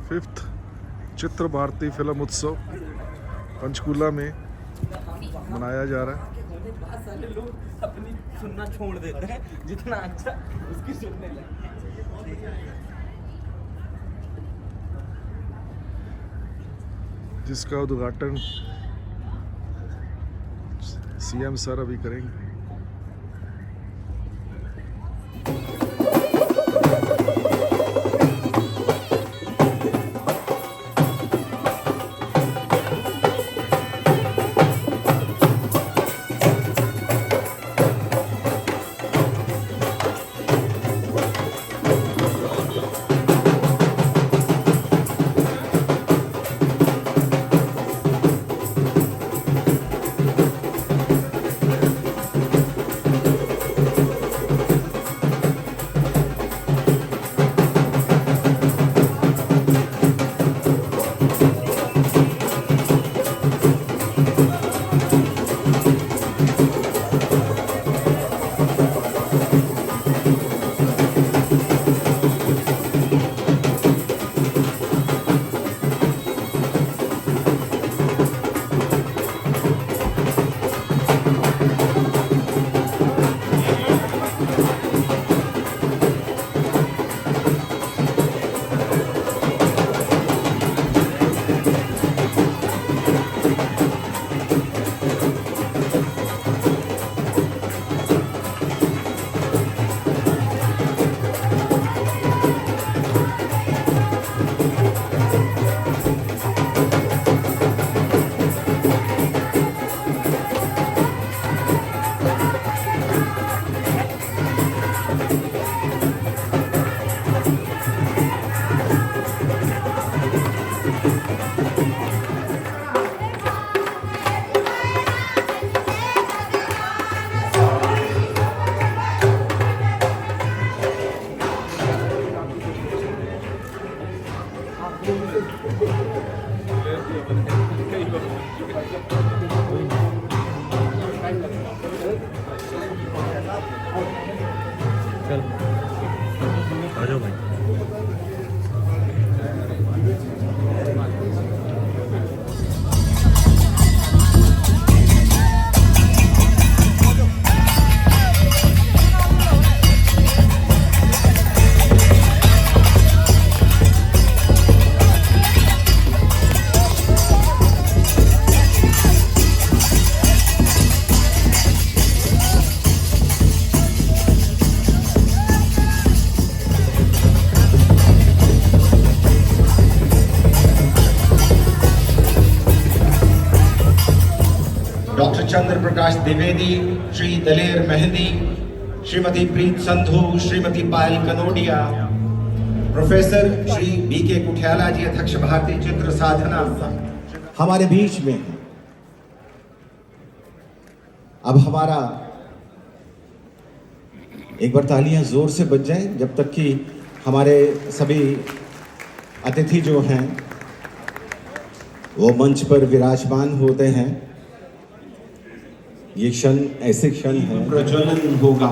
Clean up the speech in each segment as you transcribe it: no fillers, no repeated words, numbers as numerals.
5th चित्र Bharti film उत्सव पंचकूला में मनाया जा रहा है। बहुत सारे लोग अपनी सुनना छोड़ देते हैं, जितना अच्छा उसकी सुनने लगे। जिसका उद्घाटन सीएम सर अभी करेंगे। चल आ जाओ भाई। डॉक्टर चंद्र प्रकाश द्विवेदी, श्री दलेर मेहंदी, श्रीमती प्रीत संधू, श्रीमती पायल कनोडिया, प्रोफेसर श्री बीके कुठियाला जी, अध्यक्ष भारतीय चित्र साधना, हमारे बीच में हैं। अब हमारा एक बार तालियां जोर से बज जाएं जब तक कि हमारे सभी अतिथि जो हैं वो मंच पर विराजमान होते हैं। ये क्षण ऐसे क्षण है, प्रज्वलन होगा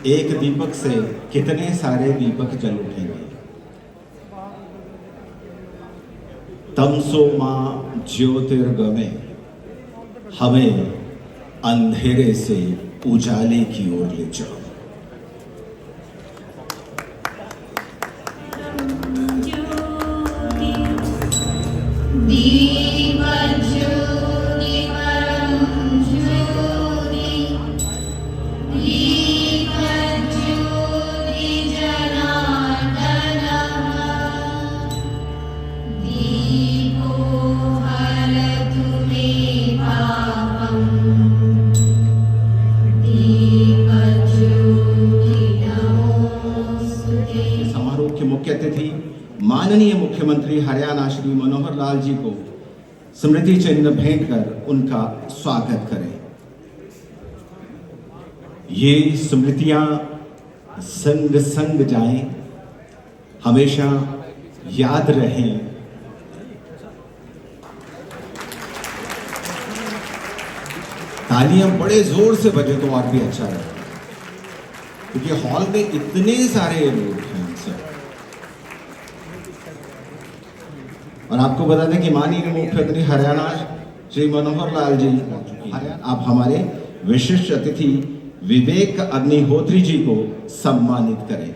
एक दीपक से कितने सारे दीपक जल उठेंगे। तमसो मां ज्योतिर्गमे, हमें अंधेरे से उजाले की ओर ले जाओ। मुख्य अतिथि माननीय मुख्यमंत्री हरियाणा श्री मनोहर लाल जी को स्मृति चिन्ह भेंट कर उनका स्वागत करें। ये स्मृतियां संग संग जाएं, हमेशा याद रहें। तालियां बड़े जोर से बजे तो और भी अच्छा रहे, क्योंकि हॉल में इतने सारे लोग हैं। और आपको बता दें कि माननीय मुख्यमंत्री हरियाणा श्री मनोहर लाल जी आप हमारे विशिष्ट अतिथि विवेक अग्निहोत्री जी को सम्मानित करें।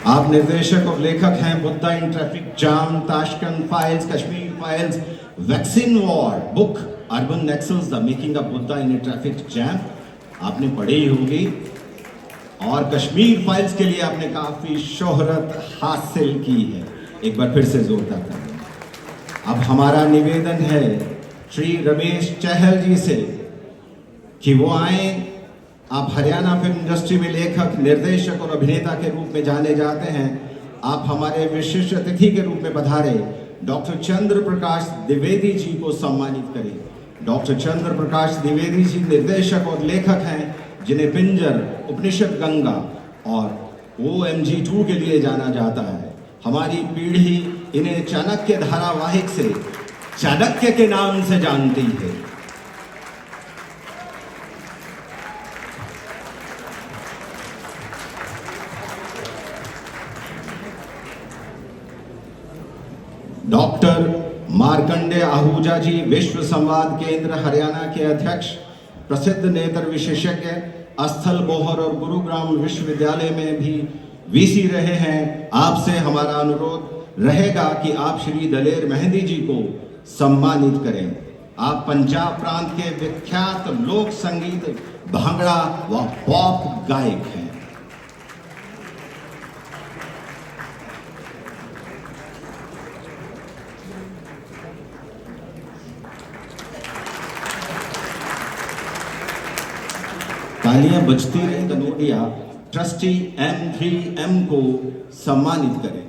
आप निर्देशक और लेखक हैं Buddha in traffic jam, Tashkent files, Kashmir files, vaccine war, book urban Naxals, the making of Buddha in traffic jam आपने पढ़ी होगी, और कश्मीर फाइल्स के लिए आपने काफी शोहरत हासिल की है। एक बार फिर से जोरदार तालियां। अब हमारा निवेदन है श्री रमेश चहल जी से कि वो आए। आप हरियाणा फिल्म इंडस्ट्री में लेखक, निर्देशक और अभिनेता के रूप में जाने जाते हैं। आप हमारे विशिष्ट अतिथि के रूप में पधारे डॉक्टर चंद्र प्रकाश द्विवेदी जी को सम्मानित करें। डॉक्टर चंद्र प्रकाश द्विवेदी जी निर्देशक और लेखक हैं जिन्हें पिंजर, उपनिषद गंगा और OMG 2 के लिए जाना जाता है। हमारी पीढ़ी इन्हें चाणक्य धारावाहिक से चाणक्य के नाम से जानती है। डॉक्टर मार्कंडे आहूजा जी विश्व संवाद केंद्र हरियाणा के अध्यक्ष, प्रसिद्ध नेत्र विशेषज्ञ, स्थल बोहर और गुरुग्राम विश्वविद्यालय में भी VC रहे हैं। आपसे हमारा अनुरोध रहेगा कि आप श्री दलेर मेहंदी जी को सम्मानित करें। आप पंजाब प्रांत के विख्यात लोक संगीत, भांगड़ा व पॉप गायक हैं। तालियां बजती रही। कनोडिया ट्रस्टी M3M को सम्मानित करें।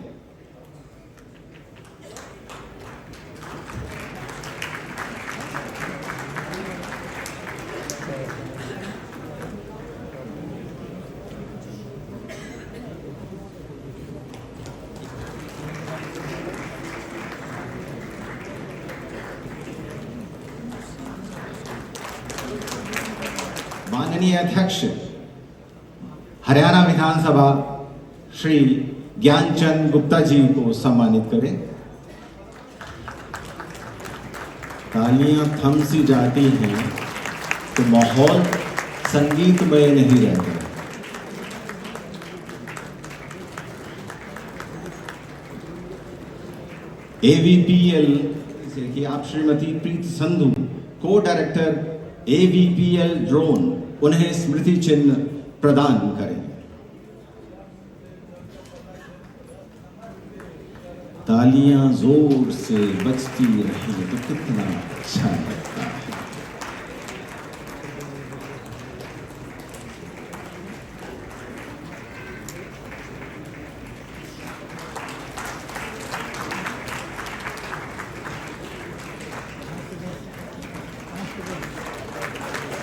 माननीय अध्यक्ष हरियाणा विधानसभा श्री ज्ञानचंद गुप्ता जी को सम्मानित करें। तालियां थम सी जाती हैं तो माहौल संगीतमय नहीं रहता। AVPL से कि आप श्रीमती प्रीत संधू को डायरेक्टर AVPL ड्रोन उन्हें स्मृति चिन्ह प्रदान करें। तालियां जोर से बजती रही तो कितना अच्छा लगता है।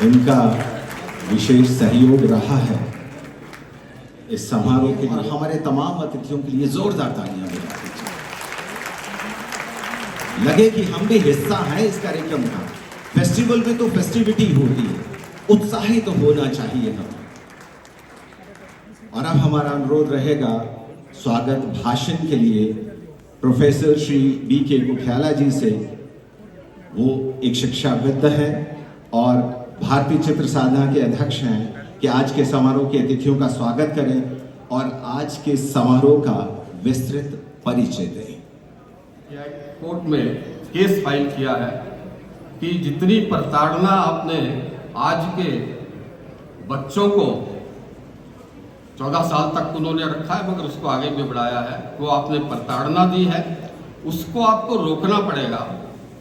इनका विशेष सहयोग रहा है इस समारोह के लिए। हमारे तमाम अतिथियों के लिए जोरदार तालियां बजा दीजिए। लगे कि हम भी हिस्सा हैं इस कार्यक्रम का। फेस्टिवल में तो फेस्टिविटी होती है, उत्साहित तो होना चाहिए हम। और अब हमारा अनुरोध रहेगा स्वागत भाषण के लिए प्रोफेसर श्री BK कुख्याला जी से। वो एक शिक्षाविद हैं और भारतीय चित्र साधना के अध्यक्ष हैं कि आज के समारोह के अतिथियों का स्वागत करें और आज के समारोह का विस्तृत परिचय दें। कोर्ट में केस फाइल किया है कि जितनी प्रताड़ना आपने आज के बच्चों को 14 साल तक उन्होंने रखा है मगर उसको आगे भी बढ़ाया है, वो आपने प्रताड़ना दी है, उसको आपको रोकना पड़ेगा।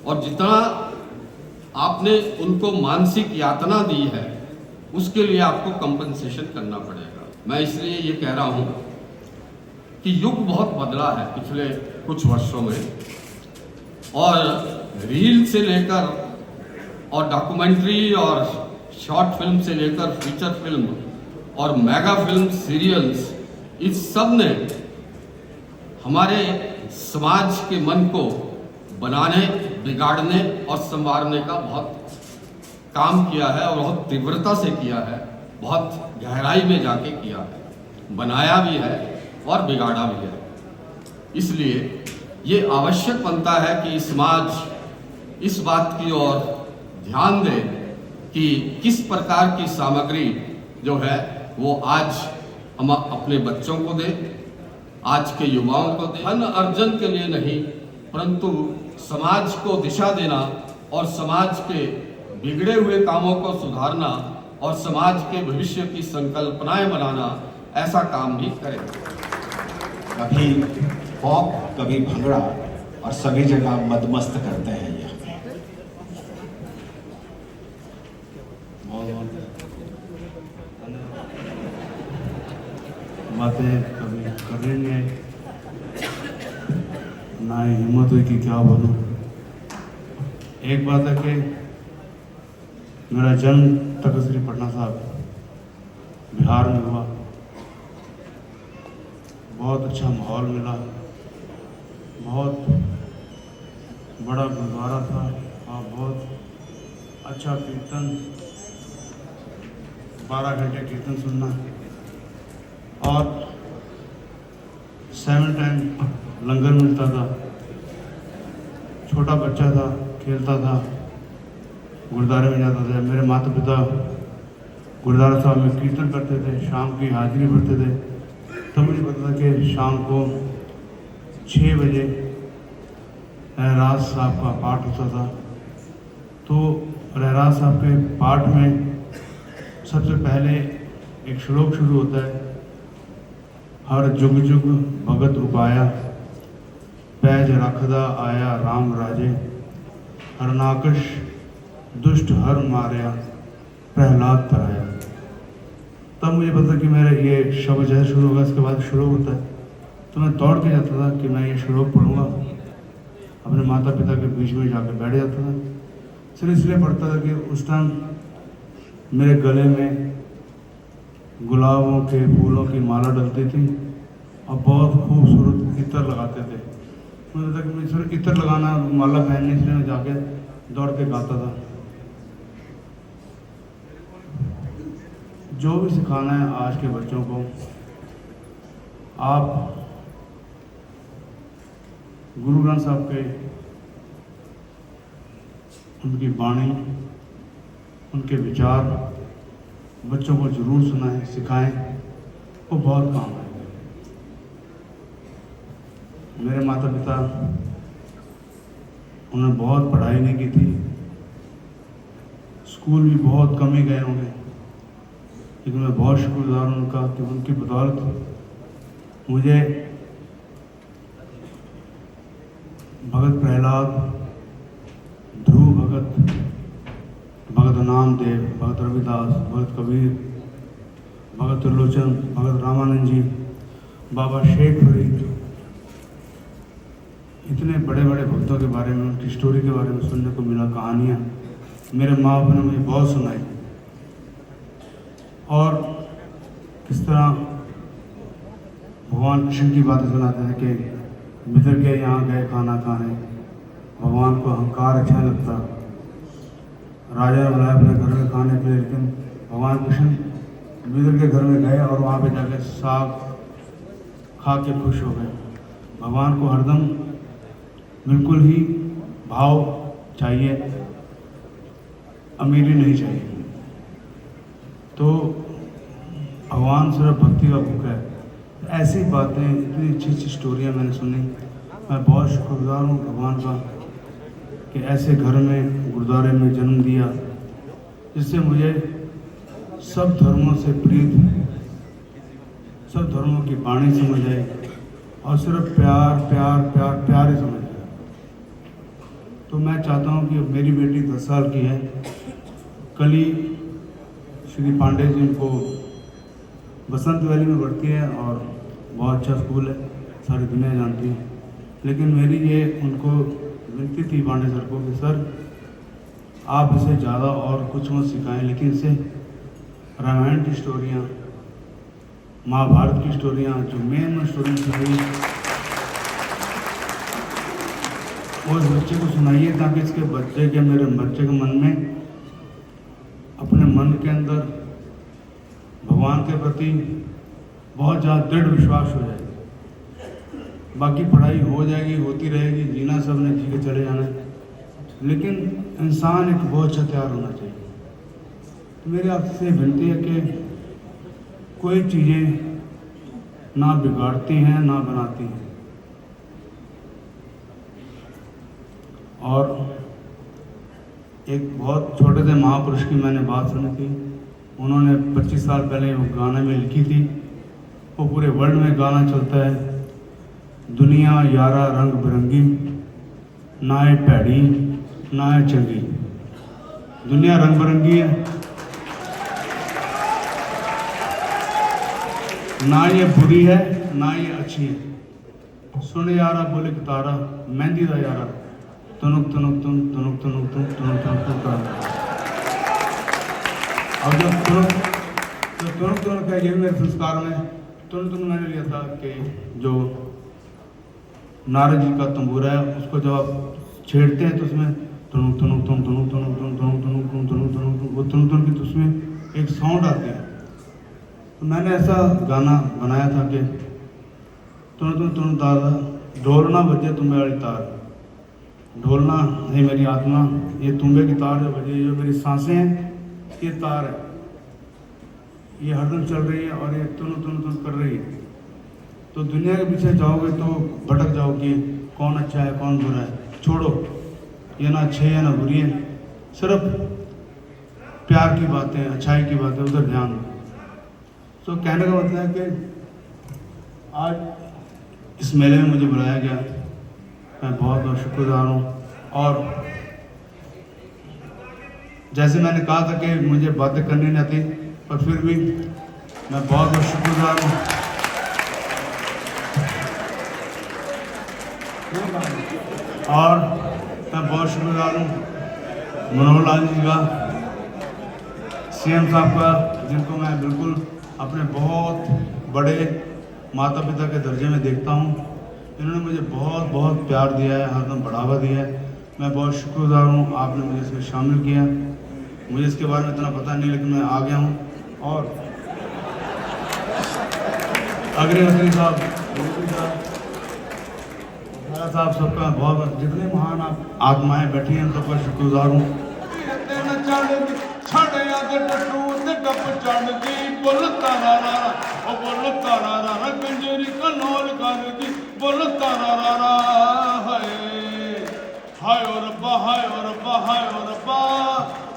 और जितना आपने उनको मानसिक यातना दी है उसके लिए आपको कंपनसेशन करना पड़ेगा। मैं इसलिए ये कह रहा हूँ कि युग बहुत बदला है पिछले कुछ वर्षों में, और रील से लेकर और डॉक्यूमेंट्री और शॉर्ट फिल्म से लेकर फीचर फिल्म और मेगा फिल्म सीरियल्स, इस सब ने हमारे समाज के मन को बनाने बिगाड़ने और संवारने का बहुत काम किया है और बहुत तीव्रता से किया है, बहुत गहराई में जाके किया है, बनाया भी है और बिगाड़ा भी है। इसलिए ये आवश्यक बनता है कि समाज इस बात की ओर ध्यान दे कि किस प्रकार की सामग्री जो है वो आज हम अपने बच्चों को दें, आज के युवाओं को दें। धन अर्जन के लिए नहीं, परंतु समाज को दिशा देना और समाज के बिगड़े हुए कामों को सुधारना और समाज के भविष्य की संकल्पनाएं बनाना, ऐसा काम भी करें। कभी पॉप, कभी भंगड़ा और सभी जगह मदमस्त करते हैं ये। बातें कभी करेंगे ना ही हिम्मत हुई कि क्या बोलूं। एक बात है कि मेरा जन्म तख्त श्री पटना साहब बिहार में हुआ। बहुत अच्छा माहौल मिला, बहुत बड़ा गुरुद्वारा था और बहुत अच्छा कीर्तन, 12 घंटे कीर्तन सुनना और 7 टाइम लंगर मिलता था। छोटा बच्चा था, खेलता था, गुरुद्वारे में जाता था। मेरे माता पिता गुरुद्वारा साहब में कीर्तन करते थे, शाम की हाजिरी भरते थे। तब मुझे पता था कि शाम को 6 बजे रहराज साहब का पाठ होता था। तो रहराज साहब के पाठ में सबसे पहले एक श्लोक शुरू होता है, हर जुग जुग भगत उपाया, पैज रखदा आया राम राजे, हरनाकश दुष्ट हर मारया, प्रहलाद तराया। तब मुझे पता कि मेरा ये शब्द जैसे शुरू होगा, इसके बाद श्लोक होता है। तो मैं दौड़ के जाता था कि मैं ये श्लोक पढ़ूंगा, अपने माता पिता के बीच में जाकर बैठ जाता था। सिर्फ इसलिए पढ़ता था कि उस टाइम मेरे गले में गुलाबों के फूलों की माला डलती थी और बहुत खूबसूरत इत्र लगाते थे। मुझे लगता कि मुझे सिर्फ इत्र लगाना, माला पहनने, इसलिए मैं जाके दौड़ के गाता था। जो भी सिखाना है आज के बच्चों को, आप गुरु ग्रंथ साहब के उनकी वाणी, उनके विचार बच्चों को जरूर सुनाएं, सिखाएं, वो बहुत काम आएगा। मेरे माता पिता, उन्होंने बहुत पढ़ाई नहीं की थी, स्कूल भी बहुत कम ही गए होंगे, लेकिन मैं बहुत शुक्रगुजार हूँ उनका कि उनकी बदौलत मुझे भगत प्रहलाद, ध्रुव भगत, भगत नामदेव, भगत रविदास, भगत कबीर, भगत त्रिलोचन, भगत रामानंद जी, बाबा शेख फरीद, इतने बड़े बड़े भक्तों के बारे में, उनकी स्टोरी के बारे में सुनने को मिला, कहानियाँ मेरे माँ बाप ने मुझे बहुत सुनाई। और किस तरह भगवान कृष्ण की बातें सुनाते थे कि बिदर के यहाँ गए खाना खाने, भगवान को अहंकार अच्छा लगता, राजा ने बुलाया अपने घर में खाने के लिए, लेकिन भगवान कृष्ण बिदर के घर में गए और वहाँ पे जाकर साग खा के खुश हो गए। भगवान को हरदम बिल्कुल ही भाव चाहिए, अमीरी नहीं चाहिए। तो भगवान सिर्फ भक्ति का भूख है। ऐसी बातें, इतनी अच्छी अच्छी स्टोरियाँ मैंने सुनी। मैं बहुत शुक्रगुजार हूँ भगवान का कि ऐसे घर में, गुरुद्वारे में जन्म दिया, जिससे मुझे सब धर्मों से प्रीत, सब धर्मों की वाणी समझ आई और सिर्फ प्यार प्यार प्यार प्यार ही समझ आया। तो मैं चाहता हूँ कि मेरी बेटी 10 साल की है, कल ही श्री पांडे जी उनको बसंत वैली में पढ़ती है और बहुत अच्छा स्कूल है, सारी दुनिया जानती है। लेकिन मेरी ये उनको विनती थी पांडे सर को कि सर आप इसे ज़्यादा और कुछ मत सिखाएं, लेकिन इसे रामायण की स्टोरियाँ, महाभारत की स्टोरियाँ, जो मेन स्टोरी थी वो इस बच्चे को सुनाइए ताकि इसके बच्चे के मेरे बच्चे के मन में, अपने मन के अंदर भगवान के प्रति बहुत ज़्यादा दृढ़ विश्वास हो जाए। बाकी पढ़ाई हो जाएगी, होती रहेगी, जीना सब ने जी के चले जाना है, लेकिन इंसान एक बहुत अच्छा तैयार होना चाहिए। तो मेरी आपसे विनती है कि कोई चीज़ें ना बिगाड़ती हैं ना बनाती हैं। और एक बहुत छोटे से महापुरुष की मैंने बात सुनी थी। उन्होंने 25 साल पहले वो गाने में लिखी थी, वो पूरे वर्ल्ड में गाना चलता है, दुनिया यारा रंग बिरंगी, ना है भैड़ी ना है चंगी। दुनिया रंग बिरंगी है, ना ये बुरी है ना ये अच्छी है। सुन यारा बोले कि तारा, मेहंदी दा यारा, तुनुक तुनुक तुम तुनुक तुनुक तुम तुनुक तुनुक तुम तारा। अब जब तुनुक तुनुक का ये मेरे संस्कार में तुनुक मैंने लिया था कि जो नारद जी का तंबूरा है, उसको जब आप छेड़ते हैं तो उसमें तुनुक तुनुक तुम तुनुक तुनुक तुम तुनुक तुनुक तुम तुनुक तुनुक वो तुनुक तुनुक की, तो उसमें एक साउंड आती है। तो मैंने ऐसा गाना बनाया था कि तुनुक तुनुक तुनुक तारा, ढोलना बजे तुम्बे वाली तार, ढोलना है मेरी आत्मा, ये तुम्बे की तार जो बजे, जो मेरी सांसें हैं ये तार है, ये हरदम चल रही है और ये तुनुक तुनुक तुनुक कर रही है। तो दुनिया के पीछे जाओगे तो भटक जाओगे, कौन अच्छा है कौन बुरा है, छोड़ो, ये ना अच्छे है ना बुरी है, सिर्फ प्यार की बातें, अच्छाई की बातें, उधर ध्यान दो। तो कहने का मतलब है कि आज इस मेले में मुझे बुलाया गया, मैं बहुत बहुत शुक्रगुजार हूँ। और जैसे मैंने कहा था कि मुझे बातें करनी नहीं आती, पर फिर भी मैं बहुत बहुत शुक्रगुजार हूँ। और मैं बहुत शुक्रगुजार हूँ मनोहर लाल जी का, सीएम साहब का, जिनको मैं बिल्कुल अपने बहुत बड़े माता पिता के दर्जे में देखता हूँ। इन्होंने मुझे बहुत बहुत प्यार दिया है, हरदम बढ़ावा दिया है। मैं बहुत शुक्रगुजार हूँ, आपने मुझे इसमें शामिल किया। मुझे इसके बारे में इतना पता नहीं, लेकिन मैं आ गया हूँ। और अग्रवर्ती साहब, साहब सबका बहुत, जितने महान आप आत्माएं बैठी हैं सबका शुक्रगुजार हूँ। हाय ओ रब्बा हाय ओ रब्बा हाय ओ रब्बा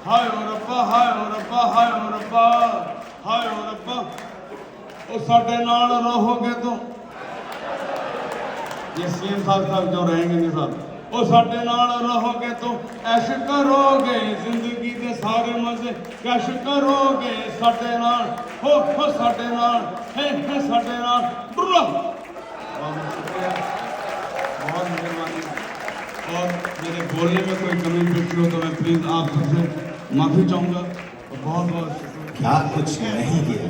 हाय ओ रब्बा हाय ओ रब्बा हाय ओ रब्बा हाय ओ रब्बा, ओ साडे नाल रहोगे तो ये सीएम साहब जो रहेंगे नहीं साहब, ओ साडे नाल रहोगे तो ऐश करोगे, जिंदगी के सारे मजे कैश करोगे, साडे नाल हो साडे नाल है साडे नाल। बहुत शुक्रिया, बहुत मेहरबानी। और मेरे बोलने में कोई कमी पेशी हो तो मैं प्लीज आप सबसे माफी चाहूँगा। बहुत बहुत शुक्रिया। क्या कुछ नहीं किया।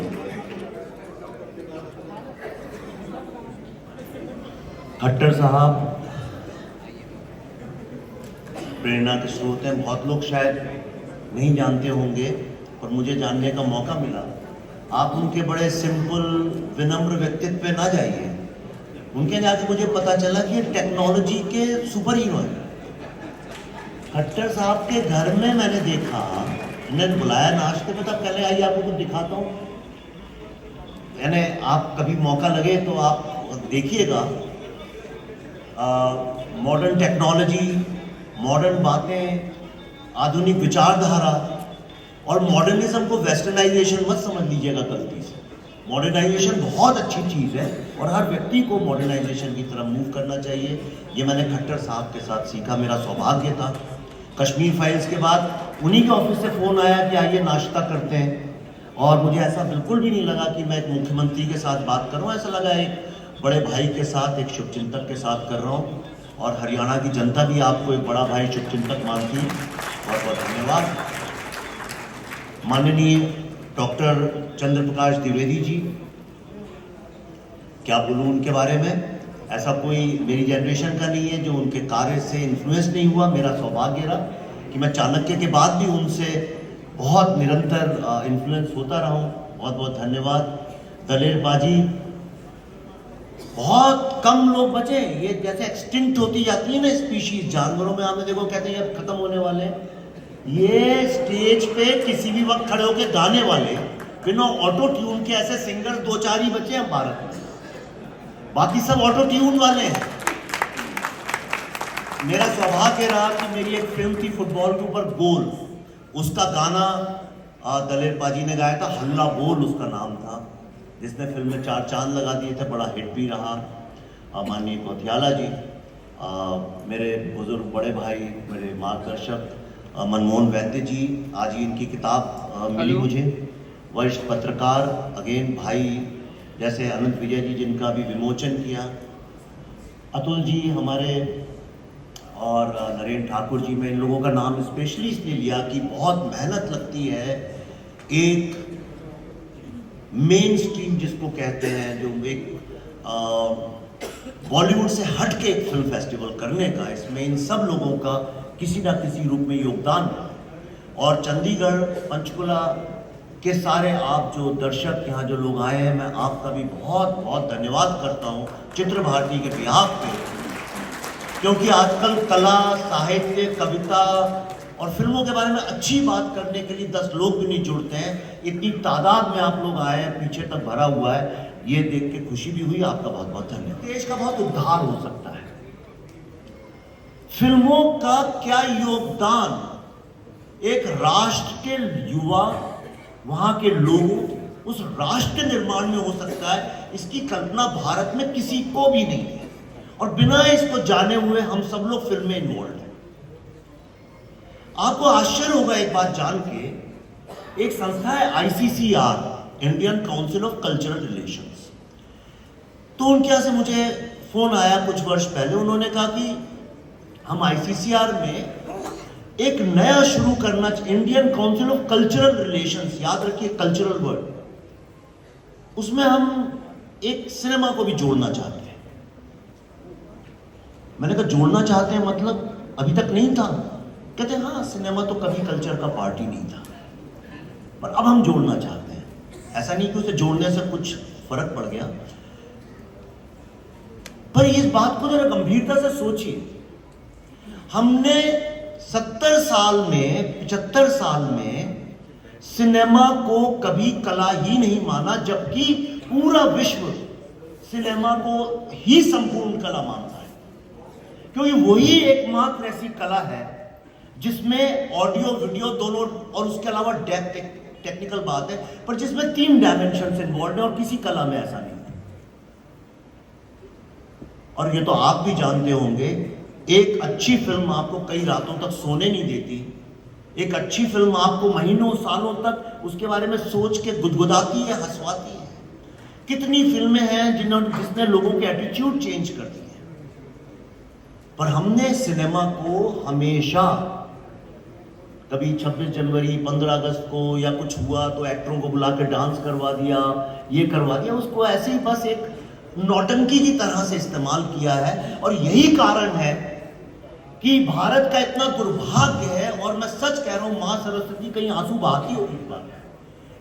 खट्टर साहब प्रेरणा के स्रोत हैं। बहुत लोग शायद नहीं जानते होंगे, पर मुझे जानने का मौका मिला। आप उनके बड़े सिंपल विनम्र व्यक्तित्व पे ना जाइए, उनके जाके मुझे पता चला कि ये टेक्नोलॉजी के सुपर हीरो हैं। खट्टर साहब के घर में मैंने देखा, इन्हें बुलाया नाश्ते में, तब पहले आइए आपको कुछ दिखाता हूँ। यानी आप कभी मौका लगे तो आप देखिएगा। मॉडर्न टेक्नोलॉजी, मॉडर्न बातें, आधुनिक विचारधारा, और मॉडर्निज्म को वेस्टर्नाइजेशन मत समझ लीजिएगा गलती से। मॉडर्नाइजेशन बहुत अच्छी चीज़ है और हर व्यक्ति को मॉडर्नाइजेशन की तरफ मूव करना चाहिए। ये मैंने खट्टर साहब के साथ सीखा, मेरा सौभाग्य था। कश्मीर फाइल्स के बाद उन्हीं के ऑफिस से फ़ोन आया कि आइए नाश्ता करते हैं, और मुझे ऐसा बिल्कुल भी नहीं लगा कि मैं एक मुख्यमंत्री के साथ बात कर रहा हूँ। ऐसा लगा एक बड़े भाई के साथ, एक शुभचिंतक के साथ कर रहा हूँ। और हरियाणा की जनता भी आपको एक बड़ा भाई शुभचिंतक मानती है। बहुत बहुत धन्यवाद। माननीय डॉक्टर चंद्र प्रकाश द्विवेदी जी, क्या बोलूं उनके बारे में। ऐसा कोई मेरी जनरेशन का नहीं है जो उनके कार्य से इन्फ्लुएंस नहीं हुआ। मेरा सौभाग्य रहा कि मैं चाणक्य के बाद भी उनसे बहुत निरंतर इन्फ्लुएंस होता रहा हूँ। बहुत बहुत धन्यवाद। दलेर बाजी, बहुत कम लोग बचे। ये जैसे एक्सटिंक्ट होती जाती है ना स्पीशीज, जानवरों में आपने देखो कहते हैं अब खत्म होने वाले हैं। ये स्टेज पे किसी भी वक्त खड़े होकर गाने वाले बिना ऑटो ट्यून के ऐसे सिंगर 2-4 ही बचे हैं भारत में, बाकी सब ऑटो ट्यून वाले हैं। मेरा सौभाग्य रहा कि मेरी एक फिल्म थी फुटबॉल के ऊपर गोल, उसका गाना दलेर बाजी ने गाया था, हल्ला बोल उसका नाम था, जिसने फिल्म में 4 चांद लगा दिए थे। बड़ा हिट भी रहा। माननीय कोथियाला जी, मेरे बुजुर्ग बड़े भाई, मेरे मार्गदर्शक मनमोहन वैद्य जी, आज ही इनकी किताब मिली मुझे। वरिष्ठ पत्रकार अगेन भाई जैसे अनंत विजय जी जिनका भी विमोचन किया, अतुल जी हमारे, और नरेंद्र ठाकुर जी। मैं इन लोगों का नाम स्पेशली इसलिए लिया कि बहुत मेहनत लगती है एक मेन स्ट्रीम जिसको कहते हैं, जो एक बॉलीवुड से हट के एक फिल्म फेस्टिवल करने का। इसमें इन सब लोगों का किसी ना किसी रूप में योगदान है। और चंडीगढ़, पंचकुला के सारे आप जो दर्शक यहाँ जो लोग आए हैं, मैं आपका भी बहुत बहुत धन्यवाद करता हूँ चित्र भारती के बिहाफ पे, क्योंकि आजकल कला, साहित्य, कविता और फिल्मों के बारे में अच्छी बात करने के लिए 10 लोग भी नहीं जुड़ते हैं। इतनी तादाद में आप लोग आए हैं, पीछे तक भरा हुआ है, ये देख के खुशी भी हुई। आपका बहुत बहुत धन्यवाद। देश का बहुत उद्धार हो सकता है। फिल्मों का क्या योगदान एक राष्ट्र के युवा, वहां के लोगों, उस राष्ट्र के निर्माण में हो सकता है, इसकी कल्पना भारत में किसी को भी नहीं है। और बिना इसको जाने हुए हम सब लोग फिल्म में इन्वॉल्व हैं। आपको आश्चर्य होगा एक बात जान के, एक संस्था है ICCR, Indian council of cultural relations. तो उनके यहां से मुझे फोन आया कुछ वर्ष पहले। उन्होंने कहा कि हम ICCR में एक नया शुरू करना, Indian council of cultural relations, याद रखिए कल्चरल वर्ड, उसमें हम एक सिनेमा को भी जोड़ना चाहते हैं। मैंने कहा जोड़ना चाहते हैं मतलब अभी तक नहीं था? कहते हैं हाँ, सिनेमा तो कभी कल्चर का पार्ट ही नहीं था, पर अब हम जोड़ना चाहते हैं। ऐसा नहीं कि उसे जोड़ने से कुछ फर्क पड़ गया, पर इस बात को जरा गंभीरता से सोचिए। हमने 70 साल में, 75 साल में सिनेमा को कभी कला ही नहीं माना, जबकि पूरा विश्व सिनेमा को ही संपूर्ण कला मानता है, क्योंकि वही एकमात्र ऐसी कला है जिसमें ऑडियो वीडियो दोनों, और उसके अलावा डेप्थ, टेक्निकल बात है, पर जिसमें 3 डायमेंशन इन्वॉल्व है, और किसी कला में ऐसा नहीं है। और ये तो आप भी जानते होंगे, एक अच्छी फिल्म आपको कई रातों तक सोने नहीं देती। एक अच्छी फिल्म आपको महीनों सालों तक उसके बारे में सोच के गुदगुदाती है, हंसवाती है। कितनी फिल्में हैं जिसने लोगों के एटीट्यूड चेंज कर दिए, पर हमने सिनेमा को हमेशा, कभी 26 जनवरी, 15 अगस्त को या कुछ हुआ तो एक्टरों को बुला के डांस करवा दिया, ये करवा दिया, उसको ऐसे ही बस एक नौटंकी की तरह से इस्तेमाल किया है। और यही कारण है कि भारत का इतना दुर्भाग्य है, और मैं सच कह रहा हूं, मां सरस्वती कहीं आंसू बहाती होगी इस बात।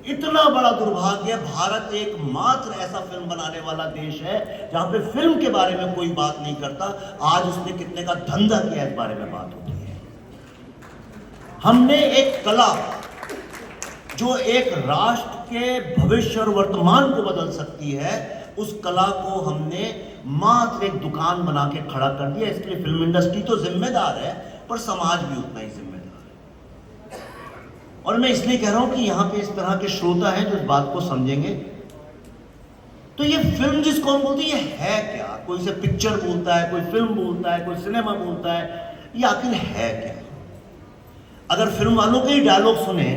इतना बड़ा दुर्भाग्य, भारत एकमात्र ऐसा फिल्म बनाने वाला देश है जहां पे फिल्म के बारे में कोई बात नहीं करता। आज उसने कितने का धंधा किया, इस बारे में बात होती है। हमने एक कला जो एक राष्ट्र के भविष्य और वर्तमान को बदल सकती है, उस कला को हमने मात्र एक दुकान बना के खड़ा कर दिया। इसके लिए फिल्म इंडस्ट्री तो जिम्मेदार है, पर समाज भी उतना ही जिम्मेदार है। और मैं इसलिए कह रहा हूं कि यहां पे इस तरह के श्रोता हैं जो इस बात को समझेंगे। तो ये फिल्म जिसको हम बोलते हैं, ये है क्या? कोई इसे पिक्चर बोलता है, कोई फिल्म बोलता है, कोई सिनेमा बोलता है, ये आखिर है क्या? अगर फिल्म वालों के ही डायलॉग सुने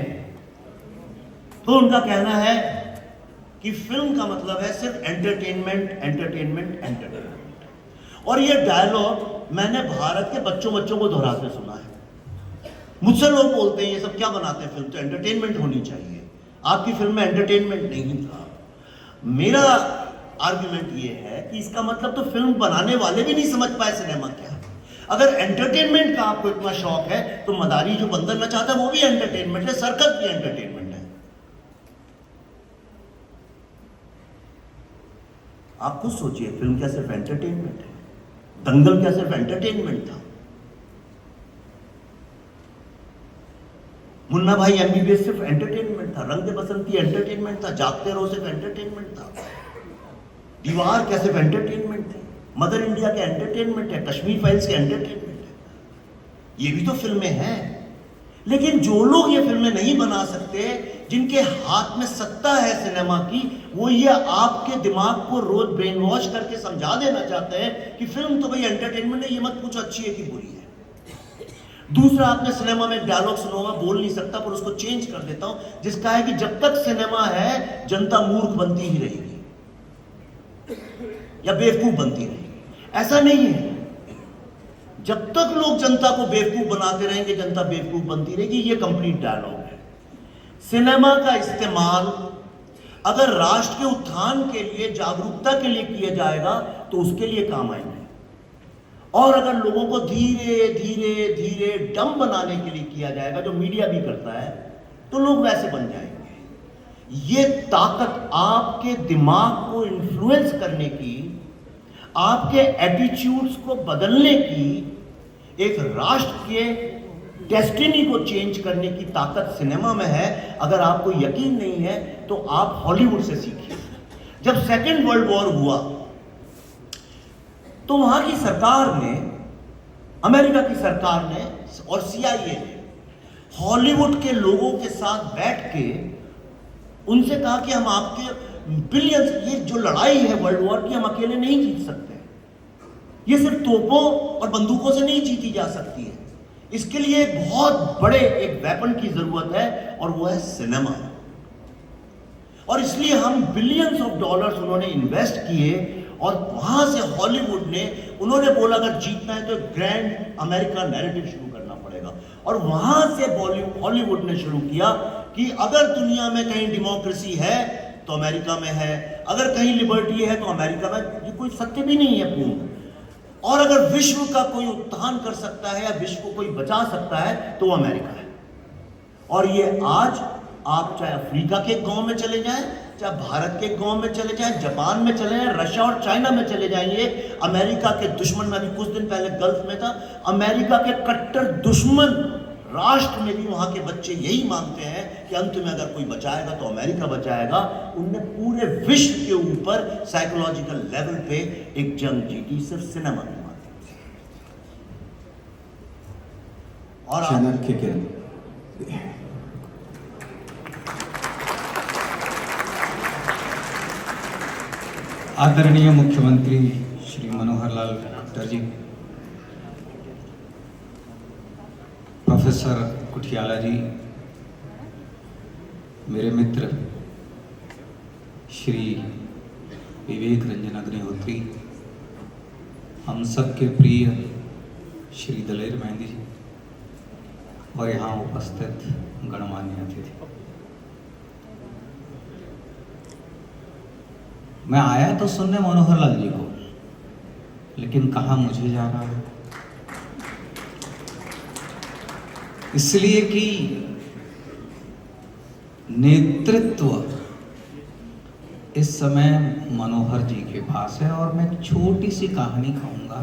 तो उनका कहना है कि फिल्म का मतलब है सिर्फ एंटरटेनमेंट, एंटरटेनमेंट, एंटरटेनमेंट। और ये डायलॉग मैंने भारत के बच्चों को दोहराते सुना है। मुझसे लोग बोलते हैं ये सब क्या बनाते हैं, फिल्म तो एंटरटेनमेंट होनी चाहिए। आपकी फिल्म में एंटरटेनमेंट नहीं था। मेरा आर्गुमेंट ये है कि इसका मतलब तो फिल्म बनाने वाले भी नहीं समझ पाए सिनेमा क्या है। अगर एंटरटेनमेंट का आपको इतना शौक है तो मदारी जो बंदर नचाता है वो भी एंटरटेनमेंट है, सर्कस भी एंटरटेनमेंट है। आप खुद सोचिए, फिल्म क्या सिर्फ एंटरटेनमेंट है? दंगल क्या सिर्फ एंटरटेनमेंट था? मुन्ना भाई एमबीबीएस सिर्फ एंटरटेनमेंट था, रंग दे बसंती एंटरटेनमेंट था, जागते रहो सिर्फ एंटरटेनमेंट था, दीवार क्या सिर्फ एंटरटेनमेंट थी, मदर इंडिया के एंटरटेनमेंट है, कश्मीर फाइल्स के एंटरटेनमेंट है। ये भी तो फिल्में हैं। लेकिन जो लोग ये फिल्में नहीं बना सकते, जिनके हाथ में सत्ता है सिनेमा की, वो ये आपके दिमाग को रोज ब्रेन वॉश करके समझा देना चाहते हैं कि फिल्म तो भाई एंटरटेनमेंट है, ये मत पूछो अच्छी है कि बुरी है। दूसरा, आपने सिनेमा में डायलॉग सुना होगा, बोल नहीं सकता पर उसको चेंज कर देता हूं, जिसका है कि जब तक सिनेमा है जनता मूर्ख बनती ही रहेगी या बेवकूफ बनती रहेगी। ऐसा नहीं है, जब तक लोग जनता को बेवकूफ बनाते रहेंगे जनता बेवकूफ बनती रहेगी। ये कंप्लीट डायलॉग है। सिनेमा का इस्तेमाल अगर राष्ट्र के उत्थान के लिए, जागरूकता के लिए किया जाएगा तो उसके लिए काम आएंगे, और अगर लोगों को धीरे धीरे धीरे डम बनाने के लिए किया जाएगा, जो मीडिया भी करता है, तो लोग वैसे बन जाएंगे। ये ताकत आपके दिमाग को इन्फ्लुएंस करने की, आपके एटीट्यूड्स को बदलने की, एक राष्ट्र के डेस्टिनी को चेंज करने की ताकत सिनेमा में है। अगर आपको यकीन नहीं है तो आप हॉलीवुड से सीखिए। जब सेकेंड वर्ल्ड वॉर हुआ तो वहां की सरकार ने, अमेरिका की सरकार ने और CIA ने हॉलीवुड के लोगों के साथ बैठ के उनसे कहा कि हम आपके बिलियंस, ये जो लड़ाई है वर्ल्ड वॉर की, हम अकेले नहीं जीत सकते। ये सिर्फ तोपों और बंदूकों से नहीं जीती जा सकती है। इसके लिए एक बहुत बड़े एक वेपन की जरूरत है, और वो है सिनेमा। और इसलिए हम बिलियंस ऑफ डॉलर्स उन्होंने इन्वेस्ट किए, और वहां से हॉलीवुड ने, उन्होंने बोला अगर जीतना है तो ग्रैंड अमेरिका नैरेटिव शुरू करना पड़ेगा। और वहां से हॉलीवुड ने शुरू किया कि अगर दुनिया में कहीं डेमोक्रेसी है तो अमेरिका में है, अगर कहीं लिबर्टी है तो अमेरिका में। ये कोई सत्य भी नहीं है पूर्ण। और अगर विश्व का कोई उत्थान कर सकता है या विश्व को कोई बचा सकता है तो वो अमेरिका है। और ये आज आप चाहे अफ्रीका के गांव में चले जाएं, चाहे भारत के गांव में चले जाएं, जापान में चले जाएं, रशिया और चाइना में चले जाइए, अमेरिका के दुश्मन में, अभी कुछ दिन पहले गल्फ में था, अमेरिका के कट्टर दुश्मन राष्ट्र में भी वहां के बच्चे यही मांगते हैं कि अंत में अगर कोई बचाएगा तो अमेरिका बचाएगा। उनने पूरे विश्व के ऊपर साइकोलॉजिकल लेवल पे एक जंग जीती, सिर्फ सिनेमा के माध्यम से। और आदरणीय मुख्यमंत्री श्री मनोहर लाल खट्टर जी, प्रोफेसर कुठियाला जी, मेरे मित्र श्री विवेक रंजन अग्निहोत्री, हम सबके प्रिय श्री दलेर मेहंदी जी, और यहाँ उपस्थित गणमान्य अतिथि। मैं आया तो सुनने मनोहर लाल जी को, लेकिन कहाँ मुझे जाना है, इसलिए कि नेतृत्व इस समय मनोहर जी के पास है। और मैं एक छोटी सी कहानी कहूंगा।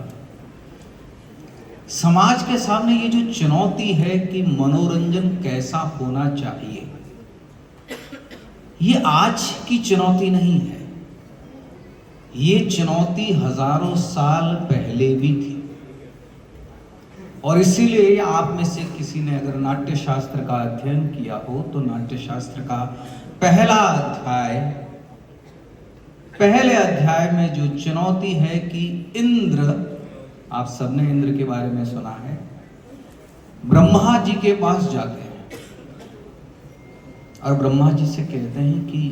समाज के सामने ये जो चुनौती है कि मनोरंजन कैसा होना चाहिए, ये आज की चुनौती नहीं है, ये चुनौती हजारों साल पहले भी थी। और इसीलिए आप में से किसी ने अगर नाट्य शास्त्र का अध्ययन किया हो तो नाट्य शास्त्र का पहले अध्याय में जो चुनौती है कि इंद्र, आप सबने इंद्र के बारे में सुना है, ब्रह्मा जी के पास जाते हैं और ब्रह्मा जी से कहते हैं कि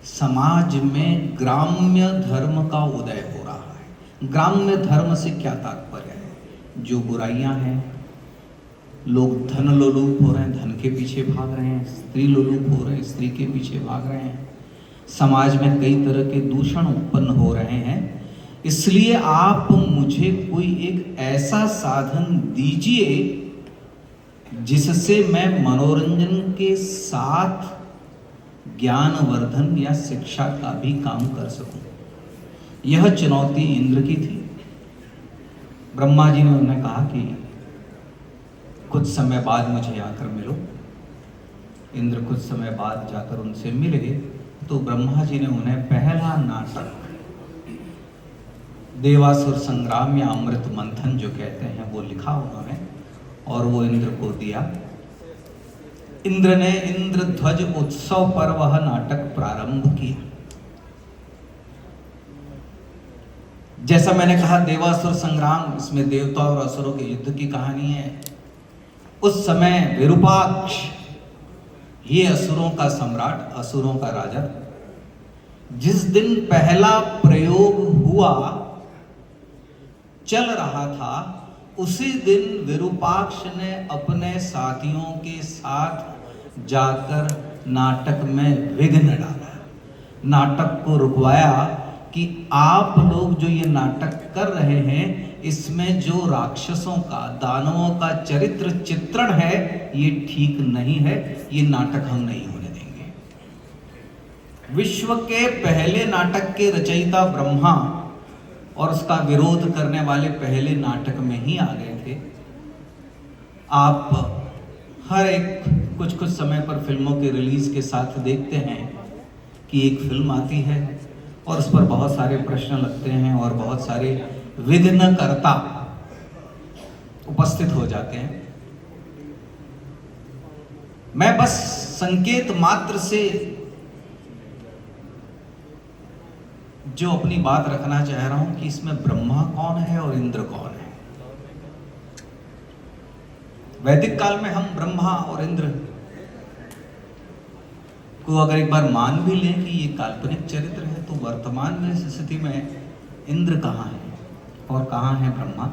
समाज में ग्राम्य धर्म का उदय हो रहा है। ग्राम्य धर्म से क्या तात्पर्य है? जो बुराइयां हैं, लोग धन लोलुप हो रहे हैं, धन के पीछे भाग रहे हैं, स्त्री लोलुप हो रहे हैं, स्त्री के पीछे भाग रहे हैं, समाज में कई तरह के दूषण उत्पन्न हो रहे हैं, इसलिए आप मुझे कोई एक ऐसा साधन दीजिए जिससे मैं मनोरंजन के साथ ज्ञानवर्धन या शिक्षा का भी काम कर सकूं। यह चुनौती इंद्र की थी। ब्रह्मा जी ने उन्हें कहा कि कुछ समय बाद मुझे आकर मिलो। इंद्र कुछ समय बाद जाकर उनसे मिले तो ब्रह्मा जी ने उन्हें पहला नाटक देवासुर संग्राम या अमृत मंथन जो कहते हैं वो लिखा उन्होंने और वो इंद्र को दिया। इंद्र ने इंद्रध्वज उत्सव पर वह नाटक प्रारंभ किया। जैसा मैंने कहा, देवासुर संग्राम, इसमें देवता और असुरों के युद्ध की कहानी है। उस समय विरूपाक्ष, ये असुरों का सम्राट, असुरों का राजा, जिस दिन पहला प्रयोग हुआ चल रहा था, उसी दिन विरूपाक्ष ने अपने साथियों के साथ जाकर नाटक में विघ्न डाला, नाटक को रुकवाया कि आप लोग जो ये नाटक कर रहे हैं, इसमें जो राक्षसों का, दानवों का चरित्र चित्रण है, ये ठीक नहीं है, ये नाटक हम नहीं होने देंगे। विश्व के पहले नाटक के रचयिता ब्रह्मा और उसका विरोध करने वाले पहले नाटक में ही आ गए थे। आप हर एक कुछ समय पर फिल्मों के रिलीज के साथ देखते हैं कि एक फिल्म आती है और उस पर बहुत सारे प्रश्न लगते हैं और बहुत सारे विघ्नकर्ता उपस्थित हो जाते हैं। मैं बस संकेत मात्र से जो अपनी बात रखना चाह रहा हूं कि इसमें ब्रह्मा कौन है और इंद्र कौन है। वैदिक काल में हम ब्रह्मा और इंद्र को अगर एक बार मान भी लें कि ये काल्पनिक चरित्र है, तो वर्तमान में इस स्थिति में इंद्र कहाँ है और कहाँ है ब्रह्मा।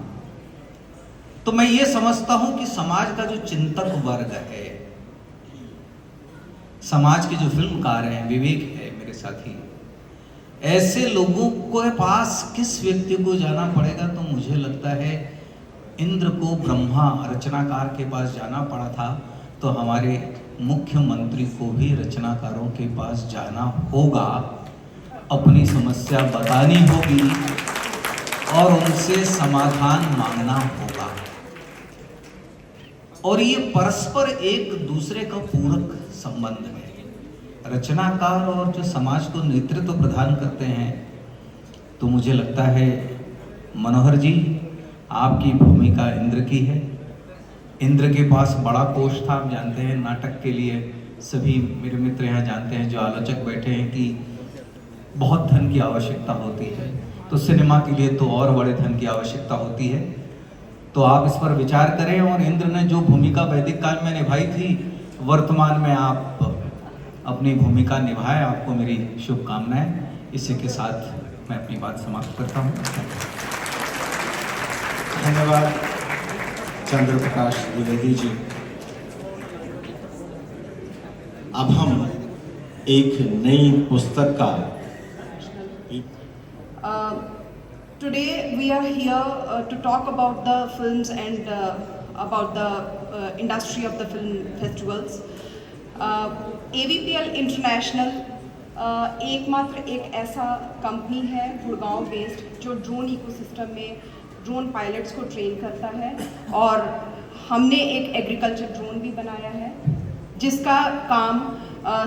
तो मैं ये समझता हूं कि समाज का जो चिंतक वर्ग है, समाज के जो फिल्मकार हैं, विवेक है मेरे साथी, ऐसे लोगों के पास किस व्यक्ति को जाना पड़ेगा, तो मुझे लगता है इंद्र को ब्रह्मा रचनाकार के पास जाना पड़ा था, तो हमारे मुख्यमंत्री को भी रचनाकारों के पास जाना होगा, अपनी समस्या बतानी होगी और उनसे समाधान मांगना होगा। और ये परस्पर एक दूसरे का पूरक संबंध है। रचनाकार और जो समाज को नेतृत्व प्रदान करते हैं, तो मुझे लगता है मनोहर जी, आपकी भूमिका इंद्र की है। इंद्र के पास बड़ा कोष था, आप जानते हैं, नाटक के लिए सभी मेरे मित्र यहाँ जानते हैं, जो आलोचक बैठे हैं, कि बहुत धन की आवश्यकता होती है, तो सिनेमा के लिए तो और बड़े धन की आवश्यकता होती है। तो आप इस पर विचार करें। और इंद्र ने जो भूमिका वैदिक काल में निभाई थी, वर्तमान में आप अपनी भूमिका निभाएं। आपको मेरी शुभकामनाएं। इसी के साथ मैं अपनी बात समाप्त करता हूँ। धन्यवाद चंद्र प्रकाश द्विवेदी जी। अब हम एक नई पुस्तक का Today we are here to talk about the films and about the industry of the film festivals. AVPL International एकमात्र एक ऐसा कंपनी है गुड़गांव बेस्ड जो ड्रोन इकोसिस्टम में ड्रोन पायलट्स को ट्रेन करता है, और हमने एक एग्रीकल्चर ड्रोन भी बनाया है जिसका काम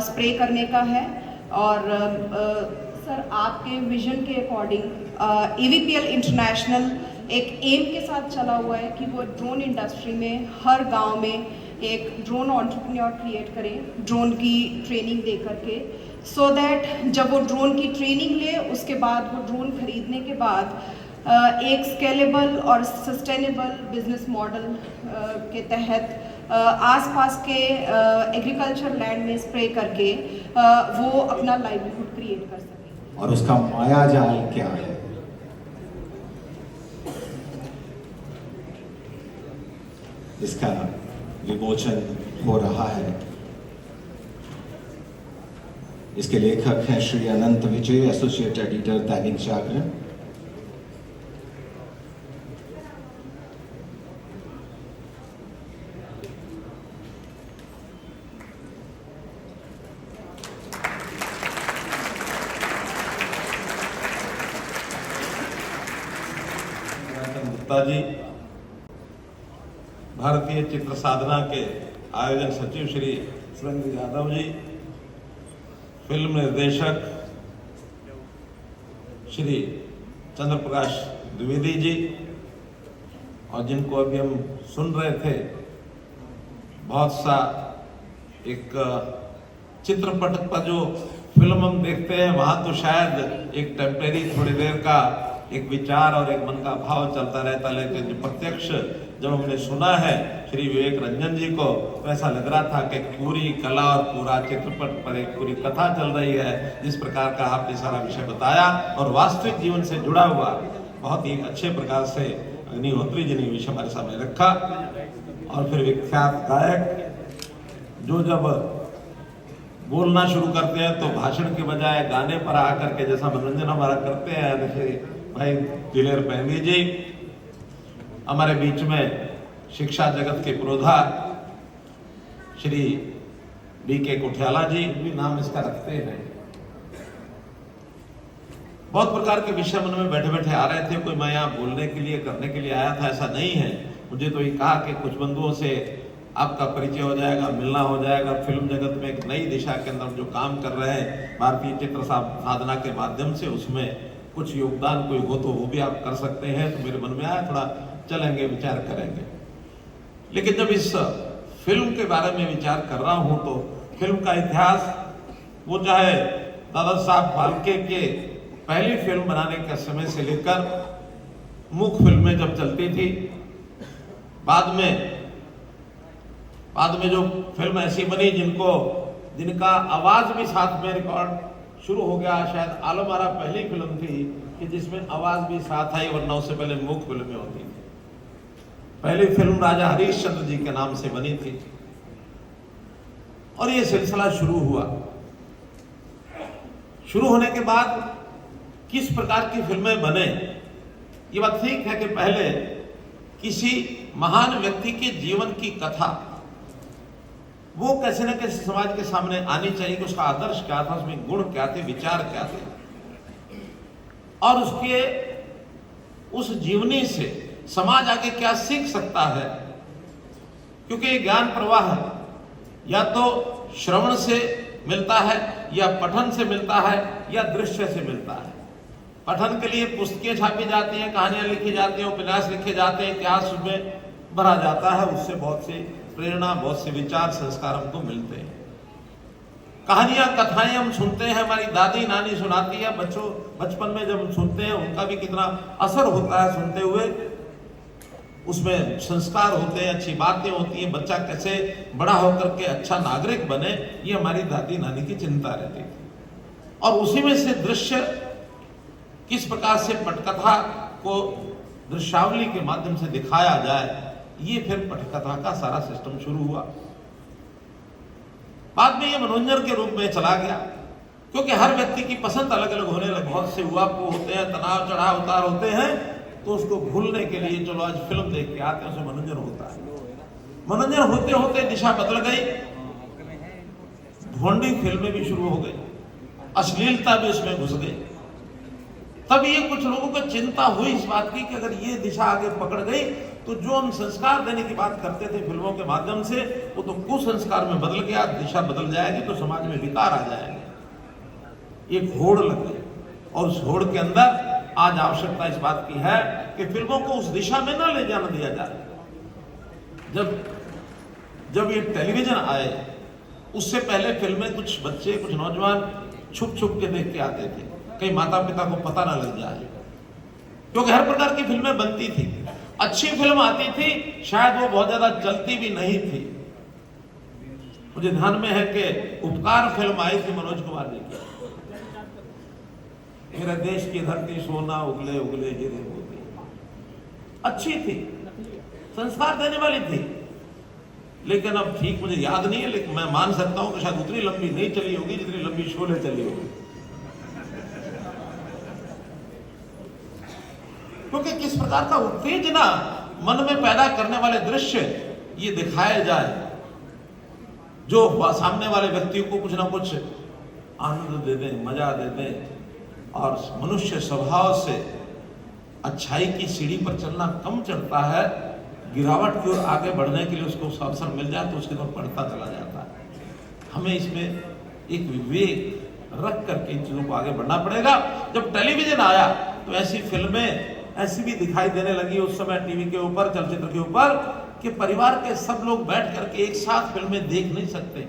स्प्रे करने का है। और सर, आपके विजन के अकॉर्डिंग AVPL इंटरनेशनल एक एम के साथ चला हुआ है कि वो ड्रोन इंडस्ट्री में हर गांव में एक ड्रोन एंटरप्रेन्योर क्रिएट करें, ड्रोन की ट्रेनिंग दे करके, सो दैट जब वो ड्रोन की ट्रेनिंग ले, उसके बाद वो ड्रोन खरीदने के बाद एक स्केलेबल और सस्टेनेबल बिजनेस मॉडल के तहत आसपास के एग्रीकल्चर लैंड में स्प्रे करके वो अपना लाइवलीहुड क्रिएट कर सके। और उसका माया जाल क्या है? इसका विमोचन हो रहा है। इसके लेखक हैं श्री अनंत विजय, एसोसिएट एडिटर दैनिक जागरण। गुप्ता जी, भारतीय चित्र साधना के आयोजन सचिव श्री सुरेंद्र यादव जी, फिल्म निर्देशक श्री चंद्र प्रकाश द्विवेदी जी, और जिनको अभी हम सुन रहे थे, बहुत सा एक चित्रपट पर जो फिल्म हम देखते हैं वहाँ तो शायद एक टेम्परेरी थोड़ी देर का एक विचार और एक मन का भाव चलता रहता, लेकिन जो प्रत्यक्ष जब हमने सुना है श्री विवेक रंजन जी को, तो ऐसा लग रहा था कि पूरी कला और पूरा चित्रपट पर एक पूरी कथा चल रही है। जिस प्रकार का आपने सारा विषय बताया और वास्तविक जीवन से जुड़ा हुआ बहुत ही अच्छे प्रकार से अग्निहोत्री जी ने विषय हमारे सामने रखा। और फिर विख्यात गायक जो जब बोलना शुरू करते हैं तो भाषण के बजाय गाने पर आकर के जैसा मनोरंजन हमारा करते हैं, जैसे भाई दिलेर मेहंदी जी, हमारे बीच में शिक्षा जगत के पुरोधा श्री बीके कोठियाला जी भी नाम इसका रखते हैं। बहुत प्रकार के विषय मन में बैठे बैठे आ रहे थे, कोई मैं यहाँ बोलने के लिए करने के लिए आया था ऐसा नहीं है। मुझे तो ये कहा कि कुछ बंधुओं से आपका परिचय हो जाएगा, मिलना हो जाएगा, फिल्म जगत में एक नई दिशा के अंदर जो काम कर रहे हैं भारतीय चित्र साधना के माध्यम से, उसमें कुछ योगदान कोई हो तो वो भी आप कर सकते हैं। तो मेरे मन में आया थोड़ा चलेंगे, विचार करेंगे। लेकिन जब इस फिल्म के बारे में विचार कर रहा हूं तो फिल्म का इतिहास, वो चाहे दादा साहब फाल्के के पहली फिल्म बनाने के समय से लेकर मुख्य फिल्में जब चलती थी, बाद में जो फिल्म ऐसी बनी जिनका आवाज भी साथ में रिकॉर्ड शुरू हो गया। शायद आलम आरा पहली फिल्म थी कि जिसमें आवाज भी साथ आई, वरना उससे पहले मुख्य फिल्में होती थी। पहली फिल्म राजा हरिश्चंद्र जी के नाम से बनी थी और ये सिलसिला शुरू हुआ। शुरू होने के बाद किस प्रकार की फिल्में बने, ये बात ठीक है कि पहले किसी महान व्यक्ति के जीवन की कथा वो कैसे न कैसे समाज के सामने आनी चाहिए कि उसका आदर्श क्या था, उसमें गुण क्या थे, विचार क्या थे, और उसके उस जीवनी से समाज आगे क्या सीख सकता है। क्योंकि ये ज्ञान प्रवाह या तो श्रवण से मिलता है, या पठन से मिलता है, या दृश्य से मिलता है। पठन के लिए पुस्तकें छापी जाती हैं, कहानियां लिखी जाती हैं, उपन्यास लिखे जाते हैं, इतिहास उसमें भरा जाता है, उससे बहुत सी प्रेरणा, बहुत से विचार, संस्कार हमको मिलते हैं। कहानियां, कथाएं हम सुनते हैं, हमारी दादी नानी सुनाती है, बचपन में जब हम सुनते हैं उनका भी कितना असर होता है सुनते हुए, उसमें संस्कार होते हैं, अच्छी बातें होती हैं, बच्चा कैसे बड़ा होकर के अच्छा नागरिक बने, ये हमारी दादी नानी की चिंता रहती थी। और उसी में से दृश्य किस प्रकार से पटकथा को दृश्यावली के माध्यम से दिखाया जाए, ये फिर पटकथा का सारा सिस्टम शुरू हुआ। बाद में ये मनोरंजन के रूप में चला गया, क्योंकि हर व्यक्ति की पसंद अलग अलग होने लगी। बहुत से उहापोह होते हैं, तनाव चढ़ाव उतार होते हैं, तो उसको भूलने के लिए चलो आज फिल्म देख के आते हैं, उसमें मनोरंजन होता है। मनोरंजन होते होते दिशा बदल गई, भोंडी फिल्में भी शुरू हो गई, अश्लीलता भी उसमें घुस गई। तब ये कुछ लोगों को चिंता हुई इस बात की कि अगर ये दिशा आगे पकड़ गई तो जो हम संस्कार देने की बात करते थे फिल्मों के माध्यम से, वो तो कुसंस्कार में बदल गया, दिशा बदल जाएगी तो समाज में विकार आ जाएंगे। एक होड़ लग गई, और उस होड़ के अंदर आज आवश्यकता इस बात की है कि फिल्मों को उस दिशा में ना ले जाने दिया जाए। जब ये टेलीविजन आए, उससे पहले फिल्में कुछ बच्चे, कुछ नौजवान छुप छुप के देख के आते थे, कहीं माता पिता को पता ना लग जाए, क्योंकि हर प्रकार की फिल्में बनती थी। अच्छी फिल्म आती थी, शायद वो बहुत ज्यादा चलती भी नहीं थी। मुझे ध्यान में है कि उपकार फिल्म आई थी मनोज कुमार जी की, मेरे देश की धरती सोना उगले उगले हीरे मोती, अच्छी थी, संस्कार देने वाली थी। लेकिन अब ठीक मुझे याद नहीं है, लेकिन मैं मान सकता हूं कि शायद उतनी लंबी नहीं चली होगी जितनी लंबी शोले चली होगी। क्योंकि किस प्रकार का उत्तेजना मन में पैदा करने वाले दृश्य ये दिखाए जाए जो सामने वाले व्यक्ति को कुछ ना कुछ आनंद दे दें, मजा दे दें। और मनुष्य स्वभाव से अच्छाई की सीढ़ी पर चलना कम चढ़ता है, गिरावट की ओर आगे बढ़ने के लिए उसको अवसर मिल जाए तो उसके ओर बढ़ता चला जाता है। हमें इसमें एक विवेक रख करके इन चीजों को आगे बढ़ना पड़ेगा। जब टेलीविजन आया तो ऐसी फिल्में ऐसी भी दिखाई देने लगी उस समय टीवी के ऊपर, चलचित्र के ऊपर, कि परिवार के सब लोग बैठ करके एक साथ फिल्में देख नहीं सकते।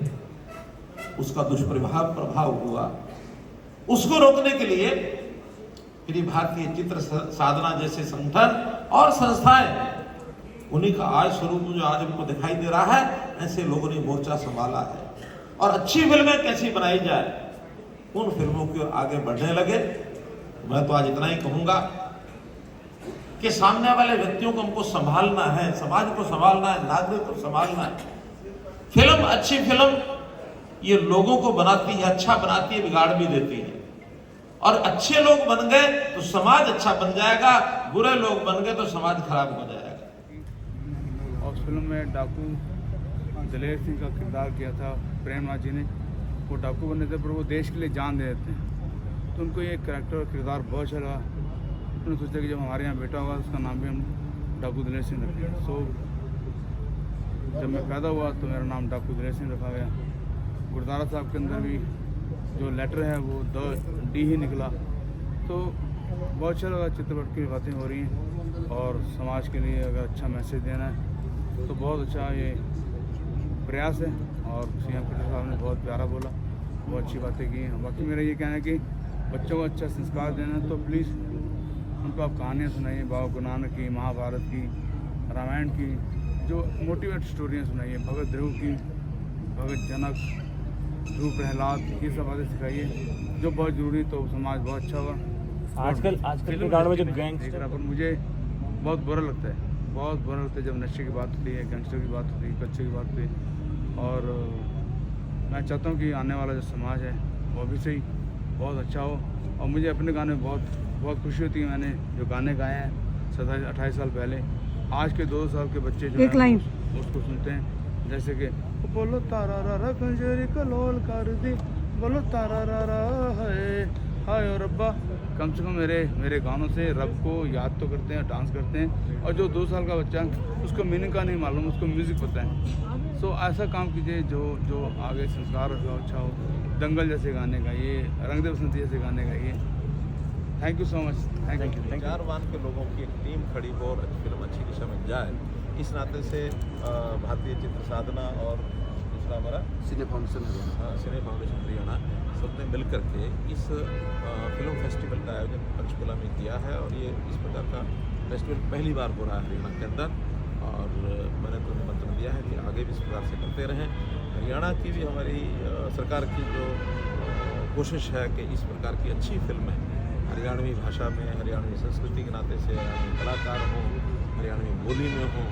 उसका दुष्प्रभाव हुआ। उसको रोकने के लिए श्री भारतीय चित्र साधना जैसे संगठन और संस्थाएं, उन्हीं का आज स्वरूप जो आज हमको दिखाई दे रहा है, ऐसे लोगों ने मोर्चा संभाला है और अच्छी फिल्में कैसी बनाई जाए उन फिल्मों की ओर आगे बढ़ने लगे। मैं तो आज इतना ही कहूंगा कि सामने वाले व्यक्तियों को हमको संभालना है, समाज को संभालना है, नागरिक को संभालना है। फिल्म, अच्छी फिल्म ये लोगों को बनाती है, अच्छा बनाती है, बिगाड़ भी देती है। और अच्छे लोग बन गए तो समाज अच्छा बन जाएगा, बुरे लोग बन गए तो समाज खराब हो जाएगा। और फिल्म में डाकू दलेर सिंह का किरदार किया था प्रेमनाथ जी ने। वो डाकू बनने थे पर वो देश के लिए जान दे देते हैं, तो उनको ये कैरेक्टर और किरदार बहुत अच्छा लगा। उन्होंने सोचा कि जब हमारे यहाँ बेटा होगा उसका नाम भी हम डाकू दलेर सिंह रखेंगे। सो जब मैं पैदा हुआ तो मेरा नाम डाकू दलेर सिंह रखा गया। गुरुद्वारा साहब के अंदर भी जो लेटर है वो D ही निकला। तो बहुत अच्छा लगा, चित्रपट की बातें हो रही हैं और समाज के लिए अगर अच्छा मैसेज देना है तो बहुत अच्छा ये प्रयास है। और CM खट्टर साहब ने बहुत प्यारा बोला, बहुत अच्छी बातें की हैं। बाकी मेरा ये कहना है कि बच्चों को अच्छा संस्कार देना है तो प्लीज़ उनको आप कहानियाँ सुनाइए, बाबा गुरु नानक की, महाभारत की, रामायण की, जो मोटिवेट स्टोरियाँ सुनाइए, भगत ध्रुव की, भगत जनक, ध्रुव प्रहलाद, ये सब बातें सिखाइए जो बहुत ज़रूरी। तो समाज बहुत अच्छा हुआ। आजकल के गानों में जो गैंगस्टर, पर मुझे बहुत बुरा लगता है, बहुत बुरा लगता है जब नशे की बात होती है, गैंगस्टर की बात होती है, कच्चे की बात होती है। और मैं चाहता हूँ कि आने वाला जो समाज है वो भी सही बहुत अच्छा हो। और मुझे अपने गाने बहुत खुशी होती है। मैंने जो गाने गाए हैं 27-28 साल पहले, आज के 2 साल के बच्चे जो हैं उसको सुनते हैं। जैसे कि बोलो तारा रा कंजरी कलोल कर दी, बोलो तारा रा हाय और रब्बा। कम से कम मेरे गानों से रब को याद तो करते हैं, डांस करते हैं। और जो 2 साल का बच्चा उसको मीनिंग का नहीं मालूम, उसको म्यूज़िक पता है। सो ऐसा काम कीजिए जो आगे संस्कार अच्छा हो। दंगल जैसे गाने गाइए, रंग दे बसंती जैसे गाने गाइए। Thank you so much. Thank you. चारवान के लोगों की एक टीम खड़ी हो और फिल्म अच्छी दिशा में जाए, इस नाते से भारतीय चित्र साधना और दूसरा हमारा सिने फाउंडेशन हरियाणा सबने मिलकर के इस फिल्म फेस्टिवल का आयोजन पंचकुला में किया है। और ये इस प्रकार का फेस्टिवल पहली बार हो रहा है हरियाणा के अंदर। और मैंने तो निमंत्रण दिया है कि आगे भी इस प्रकार से करते रहें। हरियाणा की भी हमारी सरकार की जो कोशिश है कि इस प्रकार की अच्छी फिल्में हरियाणवी भाषा में, हरियाणवी संस्कृति के नाते से हरियाणवी कलाकार हों, हरियाणवी बोली में हों,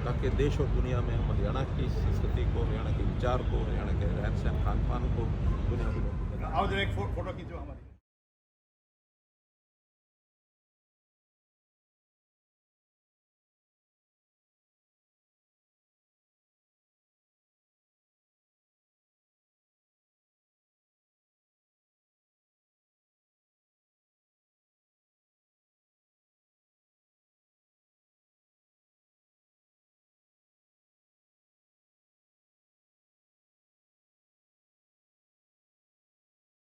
ताकि देश और दुनिया में हम हरियाणा की संस्कृति को, हरियाणा के विचार को, हरियाणा के रहन सहन खान पान को दुनिया को आओ जरा एक फोटो खींचो हमारी।